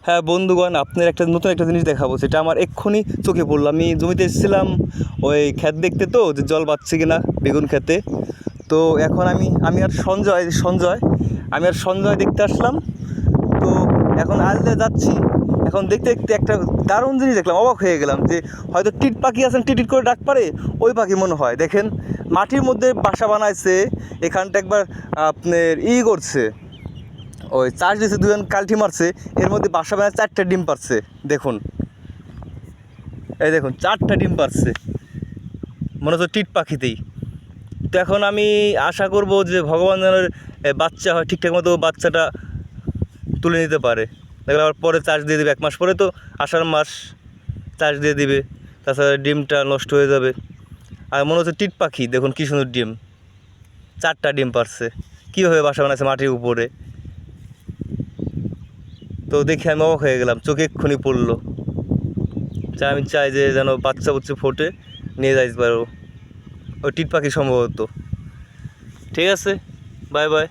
হ্যাঁ বন্ধুগণ, আপনার নতুন একটা জিনিস দেখাবো, সেটা আমার এক্ষুনি চোখে পড়লো। আমি জমিতে এসেছিলাম ওই ক্ষেত দেখতে, তো যে জল পাচ্ছে কিনা বেগুন খেতে। তো এখন আমি আর সঞ্জয় আমি আর সঞ্জয় দেখতে আসলাম। তো এখন আলদা যাচ্ছি, এখন দেখতে দেখতে একটা দারুণ জিনিস দেখলাম, অবাক হয়ে গেলাম যে হয়তো টিট পাখি আছেন, টিট করে ডাক পারে, ওই পাখি মনে হয়। দেখেন, মাটির মধ্যে বাসা বানাইছে, এখানটা একবার আপনার করছে, ওই চাষ দিয়েছে, দুজন কালঠি মারছে, এর মধ্যে বাসা বানায় 4টা ডিম পারছে। দেখুন, এই দেখুন 4টা ডিম পারছে, মনে হচ্ছে টিট পাখিতেই। তো এখন আমি আশা করব যে ভগবান যেন বাচ্চা হয়, ঠিকঠাক মতো বাচ্চাটা তুলে নিতে পারে। দেখলে আবার পরে চাষ দিয়ে দেবে, 1 মাস পরে তো আষাঢ় মাস চাষ দিয়ে দিবে, তাছাড়া ডিমটা নষ্ট হয়ে যাবে। আর মনে হচ্ছে টিট পাখি, দেখুন কী সুন্দর ডিম, 4টা ডিম পারছে, কীভাবে বাসা বানাচ্ছে মাটির উপরে। তো দেখে আমি অবাক হয়ে গেলাম, চোখে এক্ষুনি পড়লো। আমি চাই যে যেন বাচ্চা বুচ্চা ফোটে, নিয়ে যাইতে পারো। ওই টিট পাখি সম্ভবত। ঠিক আছে, বাই বাই।